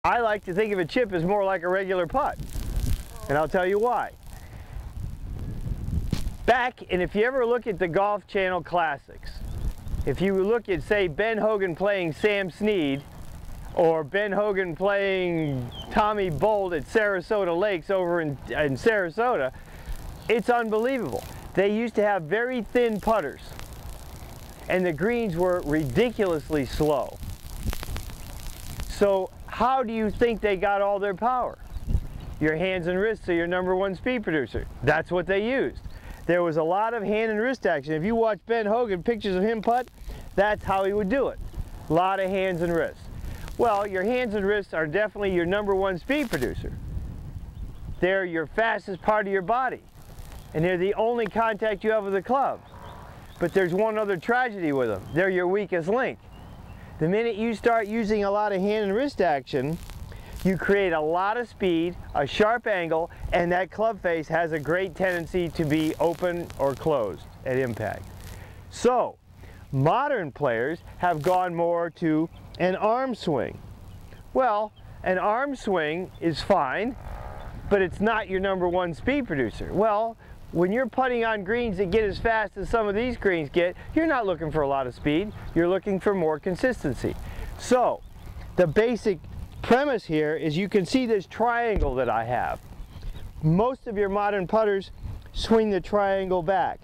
I like to think of a chip as more like a regular putt, and I'll tell you why. And if you ever look at the Golf Channel Classics, if you look at, say, Ben Hogan playing Sam Snead, or Ben Hogan playing Tommy Bolt at Sarasota Lakes over in Sarasota, it's unbelievable. They used to have very thin putters, and the greens were ridiculously slow. So how do you think they got all their power? Your hands and wrists are your #1 speed producer. That's what they used. There was a lot of hand and wrist action. If you watch Ben Hogan, pictures of him putt, that's how he would do it. A lot of hands and wrists. Well, your hands and wrists are definitely your #1 speed producer. They're your fastest part of your body, and they're the only contact you have with the club. But there's one other tragedy with them. They're your weakest link. The minute you start using a lot of hand and wrist action, you create a lot of speed, a sharp angle, and that club face has a great tendency to be open or closed at impact. So, modern players have gone more to an arm swing. Well, an arm swing is fine, but it's not your #1 speed producer. Well, when you're putting on greens that get as fast as some of these greens get, you're not looking for a lot of speed, you're looking for more consistency. So, the basic premise here is you can see this triangle that I have. Most of your modern putters swing the triangle back.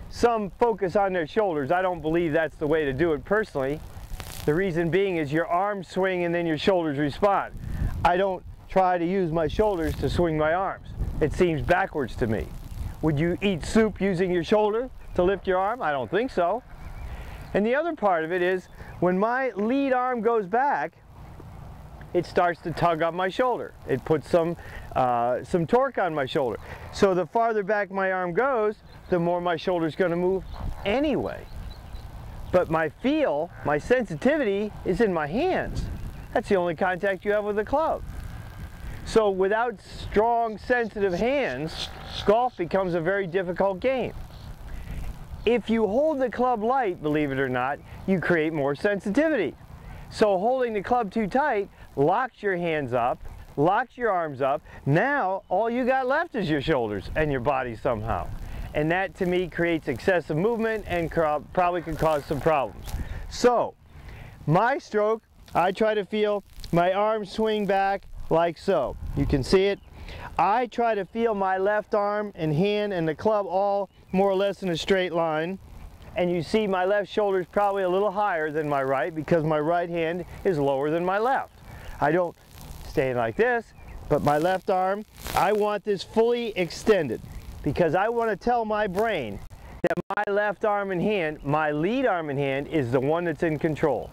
Some focus on their shoulders. I don't believe that's the way to do it personally. The reason being is your arms swing and then your shoulders respond. I don't try to use my shoulders to swing my arms. It seems backwards to me. Would you eat soup using your shoulder to lift your arm? I don't think so. And the other part of it is when my lead arm goes back, it starts to tug on my shoulder. It puts some torque on my shoulder. So the farther back my arm goes, the more my shoulder's going to move anyway. But my feel, my sensitivity is in my hands. That's the only contact you have with the club. So without strong, sensitive hands, golf becomes a very difficult game. If you hold the club light, believe it or not, you create more sensitivity. So holding the club too tight locks your hands up, locks your arms up. Now all you got left is your shoulders and your body somehow. And that to me creates excessive movement and probably could cause some problems. So my stroke, I try to feel my arm swing back like so. You can see it. I try to feel my left arm and hand and the club all more or less in a straight line. And you see my left shoulder is probably a little higher than my right because my right hand is lower than my left. I don't stay like this, but my left arm, I want this fully extended because I want to tell my brain that my left arm and hand, my lead arm and hand, is the one that's in control.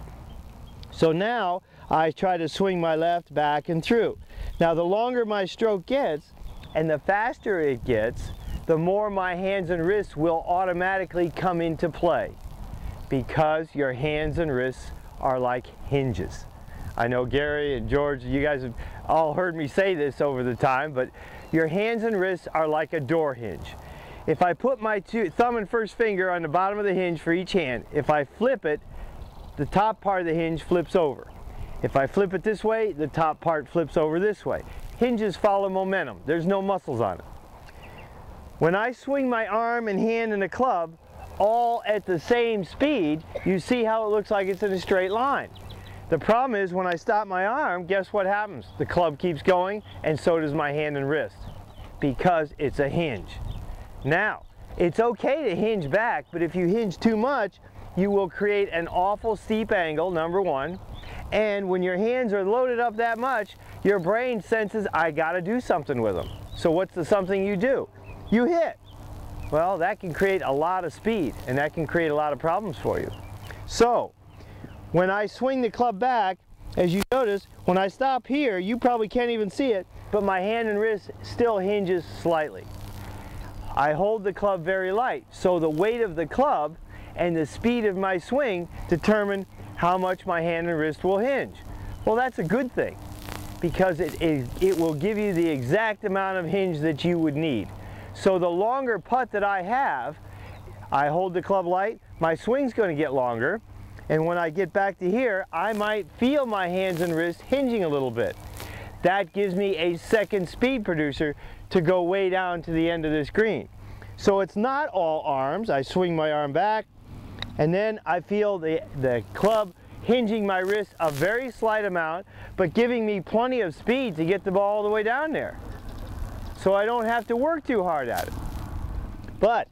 So now I try to swing my left back and through. Now the longer my stroke gets and the faster it gets, the more my hands and wrists will automatically come into play because your hands and wrists are like hinges. I know Gary and George, you guys have all heard me say this over the time, but your hands and wrists are like a door hinge. If I put my thumb and first finger on the bottom of the hinge for each hand, if I flip it, the top part of the hinge flips over. If I flip it this way, the top part flips over this way. Hinges follow momentum. There's no muscles on it. When I swing my arm and hand and the club all at the same speed, you see how it looks like it's in a straight line. The problem is when I stop my arm, guess what happens? The club keeps going and so does my hand and wrist because it's a hinge. Now, it's okay to hinge back, but if you hinge too much, you will create an awful steep angle, #1. And when your hands are loaded up that much, your brain senses, I gotta do something with them. So what's the something you do? You hit. Well, that can create a lot of speed and that can create a lot of problems for you. So, when I swing the club back, as you notice, when I stop here, you probably can't even see it, but my hand and wrist still hinges slightly. I hold the club very light, so the weight of the club and the speed of my swing determine how much my hand and wrist will hinge. Well, that's a good thing because it will give you the exact amount of hinge that you would need. So the longer putt that I have, I hold the club light, my swing's going to get longer, And when I get back to here, I might feel my hands and wrists hinging a little bit. That gives me a second speed producer to go way down to the end of this green. So it's not all arms. I swing my arm back, and then I feel the club hinging my wrist a very slight amount, but giving me plenty of speed to get the ball all the way down there. So I don't have to work too hard at it. But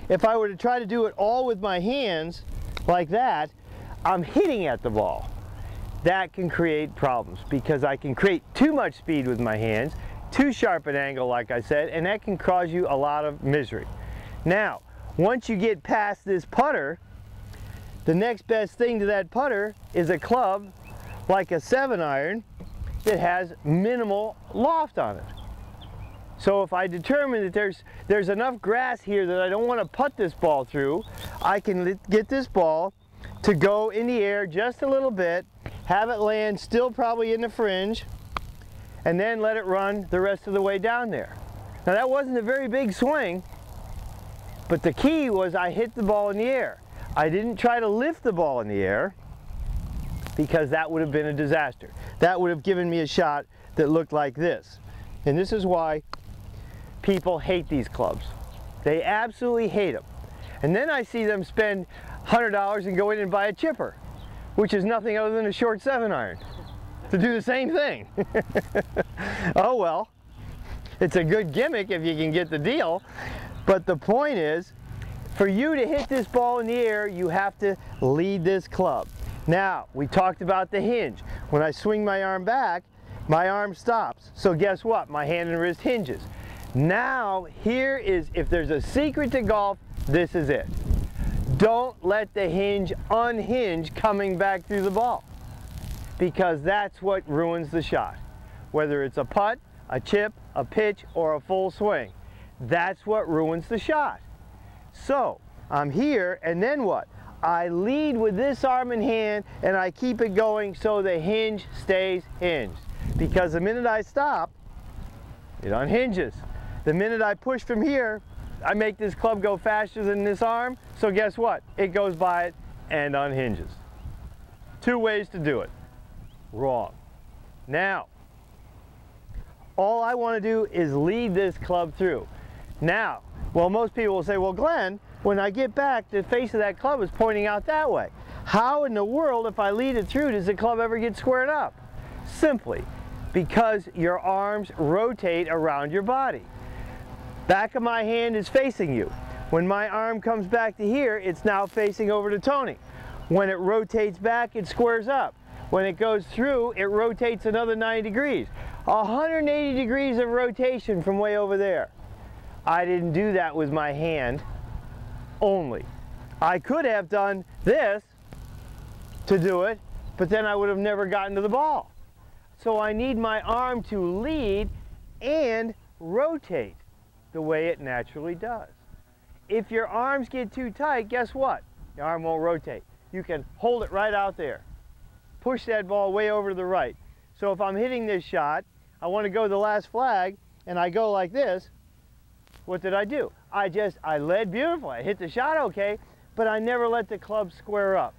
if I were to try to do it all with my hands, like that, I'm hitting at the ball. That can create problems because I can create too much speed with my hands, too sharp an angle, like I said, and that can cause you a lot of misery. Now, once you get past this putter, the next best thing to that putter is a club like a 7-iron that has minimal loft on it. So if I determine that there's enough grass here that I don't want to putt this ball through, I can get this ball to go in the air just a little bit, have it land still probably in the fringe, and then let it run the rest of the way down there. Now that wasn't a very big swing, but the key was I hit the ball in the air. I didn't try to lift the ball in the air because that would have been a disaster. That would have given me a shot that looked like this. And this is why people hate these clubs. They absolutely hate them. And then I see them spend $100 and go in and buy a chipper, which is nothing other than a short 7-iron to do the same thing. Oh well, it's a good gimmick if you can get the deal. But the point is, for you to hit this ball in the air, you have to lead this club. Now, we talked about the hinge. When I swing my arm back, my arm stops. So guess what? My hand and wrist hinges. Now, here is, if there's a secret to golf, this is it. Don't let the hinge unhinge coming back through the ball, because that's what ruins the shot. Whether it's a putt, a chip, a pitch, or a full swing, that's what ruins the shot. So I'm here, and then what? I lead with this arm and hand, and I keep it going so the hinge stays hinged. Because the minute I stop, it unhinges. The minute I push from here, I make this club go faster than this arm, so guess what? It goes by it and unhinges. Two ways to do it. Wrong. Now, all I want to do is lead this club through. Now, well, most people will say, well, Glenn, when I get back, the face of that club is pointing out that way. How in the world, if I lead it through, does the club ever get squared up? Simply because your arms rotate around your body. Back of my hand is facing you. When my arm comes back to here, it's now facing over to Tony. When it rotates back, it squares up. When it goes through, it rotates another 90 degrees. 180 degrees of rotation from way over there. I didn't do that with my hand only. I could have done this to do it, but then I would have never gotten to the ball. So I need my arm to lead and rotate the way it naturally does. If your arms get too tight, guess what? Your arm won't rotate. You can hold it right out there. Push that ball way over to the right. So if I'm hitting this shot, I want to go to the last flag, and I go like this, what did I do? I led beautifully. I hit the shot okay, but I never let the club square up.